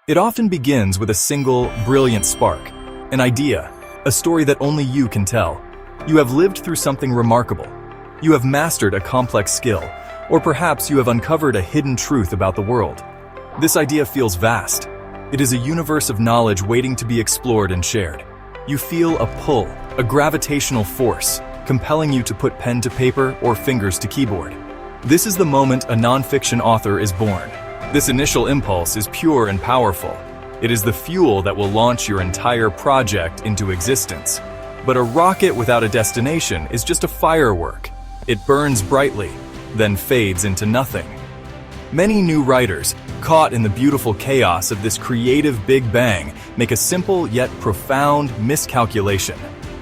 It often begins with a single, brilliant spark, an idea, a story that only you can tell. You have lived through something remarkable. You have mastered a complex skill, or perhaps you have uncovered a hidden truth about the world. This idea feels vast. It is a universe of knowledge waiting to be explored and shared. You feel a pull, a gravitational force, compelling you to put pen to paper or fingers to keyboard. This is the moment a nonfiction author is born. This initial impulse is pure and powerful. It is the fuel that will launch your entire project into existence. But a rocket without a destination is just a firework. It burns brightly, then fades into nothing. Many new writers, caught in the beautiful chaos of this creative Big Bang, make a simple yet profound miscalculation.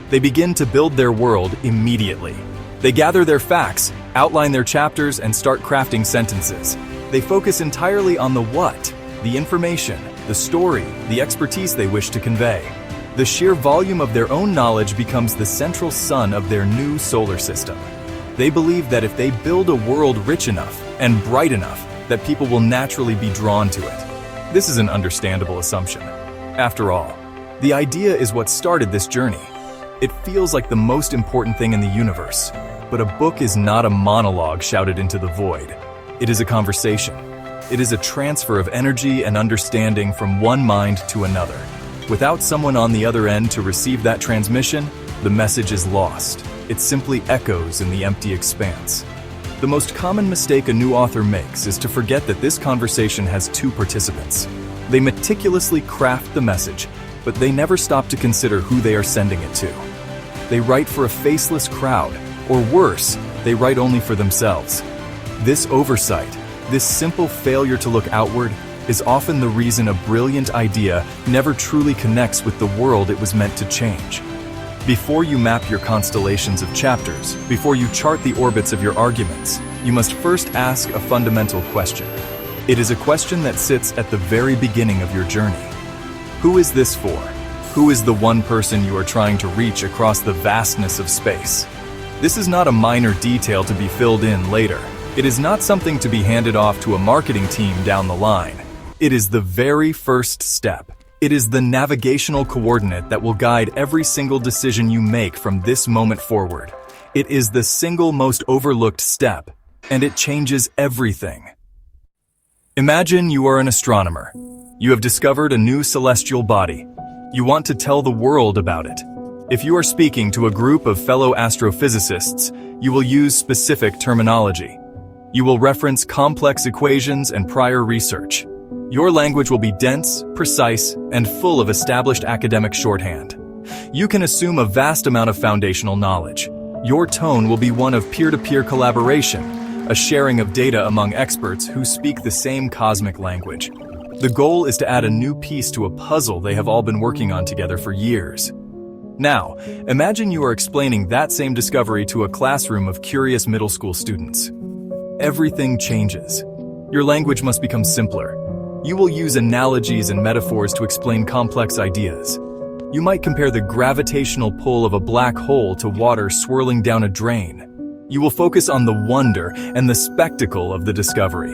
They begin to build their world immediately. They gather their facts, outline their chapters, and start crafting sentences. They focus entirely on the what, the information, the story, the expertise they wish to convey. The sheer volume of their own knowledge becomes the central sun of their new solar system. They believe that if they build a world rich enough and bright enough, that people will naturally be drawn to it. This is an understandable assumption. After all, the idea is what started this journey. It feels like the most important thing in the universe. But a book is not a monologue shouted into the void. It is a conversation. It is a transfer of energy and understanding from one mind to another. Without someone on the other end to receive that transmission, the message is lost. It simply echoes in the empty expanse. The most common mistake a new author makes is to forget that this conversation has two participants. They meticulously craft the message, but they never stop to consider who they are sending it to. They write for a faceless crowd, or worse, they write only for themselves. This oversight, this simple failure to look outward, is often the reason a brilliant idea never truly connects with the world it was meant to change. Before you map your constellations of chapters, before you chart the orbits of your arguments, you must first ask a fundamental question. It is a question that sits at the very beginning of your journey. Who is this for? Who is the one person you are trying to reach across the vastness of space? This is not a minor detail to be filled in later. It is not something to be handed off to a marketing team down the line. It is the very first step. It is the navigational coordinate that will guide every single decision you make from this moment forward. It is the single most overlooked step, and it changes everything. Imagine you are an astronomer. You have discovered a new celestial body. You want to tell the world about it. If you are speaking to a group of fellow astrophysicists, you will use specific terminology. You will reference complex equations and prior research. Your language will be dense, precise, and full of established academic shorthand. You can assume a vast amount of foundational knowledge. Your tone will be one of peer-to-peer collaboration, a sharing of data among experts who speak the same cosmic language. The goal is to add a new piece to a puzzle they have all been working on together for years. Now, imagine you are explaining that same discovery to a classroom of curious middle school students. Everything changes. Your language must become simpler. You will use analogies and metaphors to explain complex ideas. You might compare the gravitational pull of a black hole to water swirling down a drain. You will focus on the wonder and the spectacle of the discovery.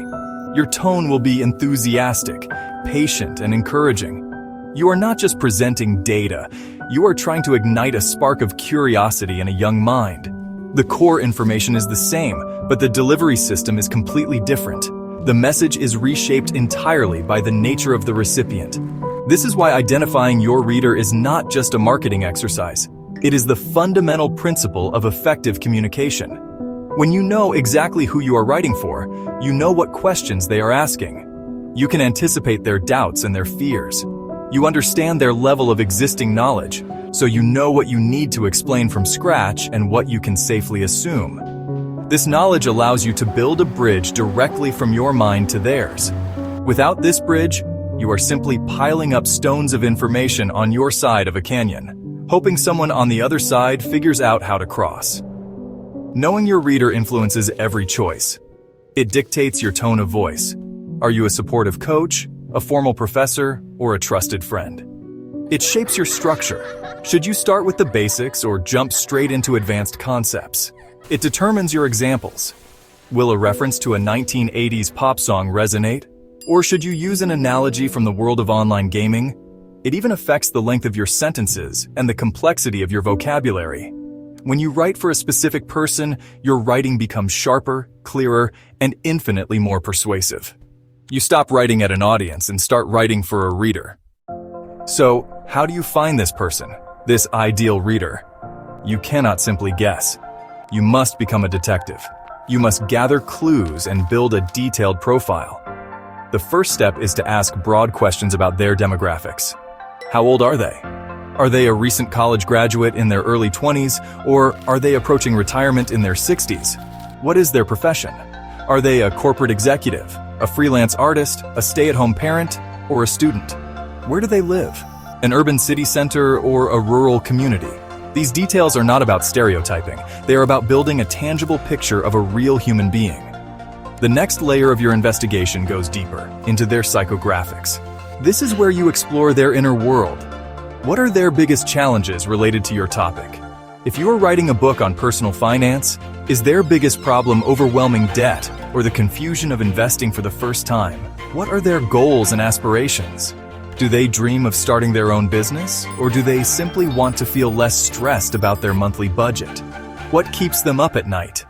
Your tone will be enthusiastic, patient, and encouraging. You are not just presenting data, you are trying to ignite a spark of curiosity in a young mind. The core information is the same, but the delivery system is completely different. The message is reshaped entirely by the nature of the recipient. This is why identifying your reader is not just a marketing exercise. It is the fundamental principle of effective communication. When you know exactly who you are writing for, you know what questions they are asking. You can anticipate their doubts and their fears. You understand their level of existing knowledge, so you know what you need to explain from scratch and what you can safely assume. This knowledge allows you to build a bridge directly from your mind to theirs. Without this bridge, you are simply piling up stones of information on your side of a canyon, hoping someone on the other side figures out how to cross. Knowing your reader influences every choice. It dictates your tone of voice. Are you a supportive coach, a formal professor, or a trusted friend? It shapes your structure. Should you start with the basics or jump straight into advanced concepts? It determines your examples. Will a reference to a 1980s pop song resonate? Or should you use an analogy from the world of online gaming? It even affects the length of your sentences and the complexity of your vocabulary. When you write for a specific person, your writing becomes sharper, clearer, and infinitely more persuasive. You stop writing at an audience and start writing for a reader. So, how do you find this person, this ideal reader? You cannot simply guess. You must become a detective. You must gather clues and build a detailed profile. The first step is to ask broad questions about their demographics. How old are they? Are they a recent college graduate in their early 20s, or are they approaching retirement in their 60s? What is their profession? Are they a corporate executive, a freelance artist, a stay-at-home parent, or a student? Where do they live? An urban city center or a rural community? These details are not about stereotyping. They are about building a tangible picture of a real human being. The next layer of your investigation goes deeper, into their psychographics. This is where you explore their inner world. What are their biggest challenges related to your topic? If you are writing a book on personal finance, is their biggest problem overwhelming debt or the confusion of investing for the first time? What are their goals and aspirations? Do they dream of starting their own business, or do they simply want to feel less stressed about their monthly budget? What keeps them up at night?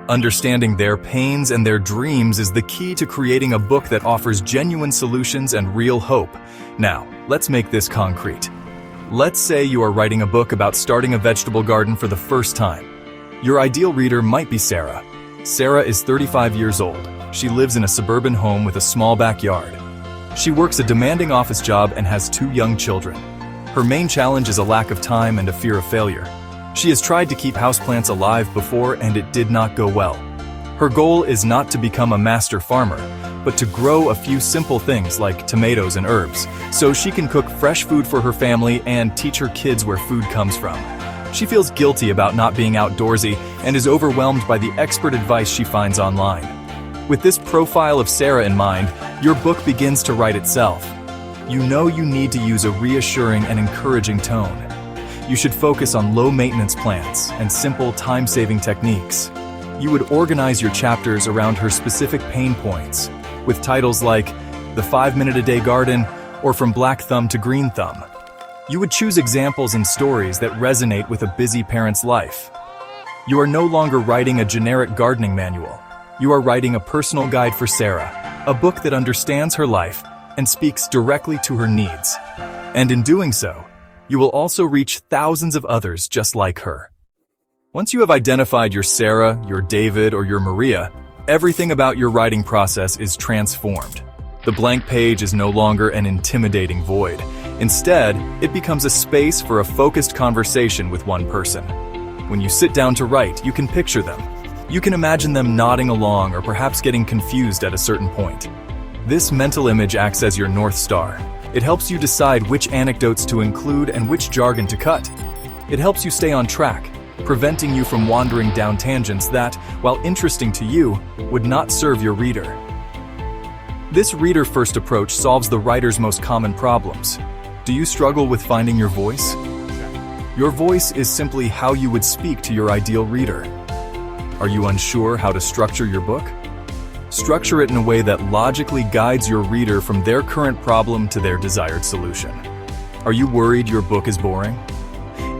Understanding their pains and their dreams is the key to creating a book that offers genuine solutions and real hope. Now, let's make this concrete. Let's say you are writing a book about starting a vegetable garden for the first time. Your ideal reader might be Sarah. Sarah is 35 years old. She lives in a suburban home with a small backyard. She works a demanding office job and has 2 young children. Her main challenge is a lack of time and a fear of failure. She has tried to keep houseplants alive before, and it did not go well. Her goal is not to become a master farmer, but to grow a few simple things like tomatoes and herbs, so she can cook fresh food for her family and teach her kids where food comes from. She feels guilty about not being outdoorsy and is overwhelmed by the expert advice she finds online. With this profile of Sarah in mind, your book begins to write itself. You know you need to use a reassuring and encouraging tone. You should focus on low-maintenance plants and simple time-saving techniques. You would organize your chapters around her specific pain points, with titles like The 5-Minute-a-Day Garden or From Black Thumb to Green Thumb. You would choose examples and stories that resonate with a busy parent's life. You are no longer writing a generic gardening manual. You are writing a personal guide for Sarah, a book that understands her life and speaks directly to her needs. And in doing so, you will also reach thousands of others just like her. Once you have identified your Sarah, your David, or your Maria, everything about your writing process is transformed. The blank page is no longer an intimidating void. Instead, it becomes a space for a focused conversation with one person. When you sit down to write, you can picture them. You can imagine them nodding along or perhaps getting confused at a certain point. This mental image acts as your North Star. It helps you decide which anecdotes to include and which jargon to cut. It helps you stay on track, preventing you from wandering down tangents that, while interesting to you, would not serve your reader. This reader-first approach solves the writer's most common problems. Do you struggle with finding your voice? Your voice is simply how you would speak to your ideal reader. Are you unsure how to structure your book? Structure it in a way that logically guides your reader from their current problem to their desired solution. Are you worried your book is boring?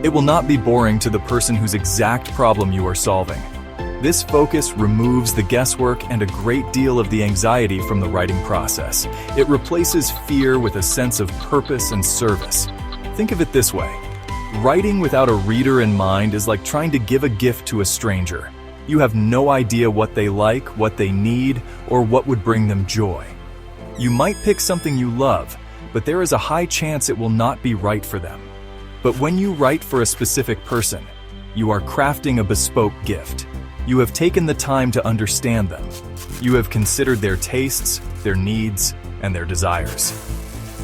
It will not be boring to the person whose exact problem you are solving. This focus removes the guesswork and a great deal of the anxiety from the writing process. It replaces fear with a sense of purpose and service. Think of it this way. Writing without a reader in mind is like trying to give a gift to a stranger. You have no idea what they like, what they need, or what would bring them joy. You might pick something you love, but there is a high chance it will not be right for them. But when you write for a specific person, you are crafting a bespoke gift. You have taken the time to understand them. You have considered their tastes, their needs, and their desires.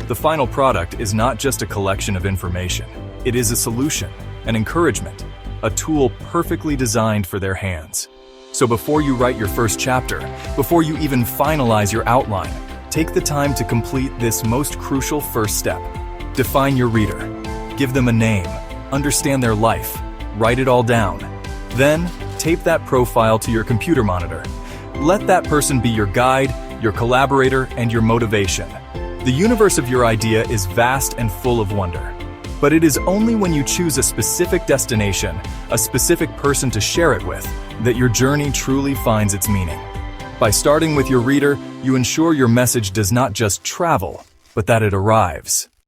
The final product is not just a collection of information. It is a solution, an encouragement, a tool perfectly designed for their hands. So before you write your first chapter, before you even finalize your outline, take the time to complete this most crucial first step. Define your reader. Give them a name. Understand their life. Write it all down. Then, tape that profile to your computer monitor. Let that person be your guide, your collaborator, and your motivation. The universe of your idea is vast and full of wonder. But it is only when you choose a specific destination, a specific person to share it with, that your journey truly finds its meaning. By starting with your reader, you ensure your message does not just travel, but that it arrives.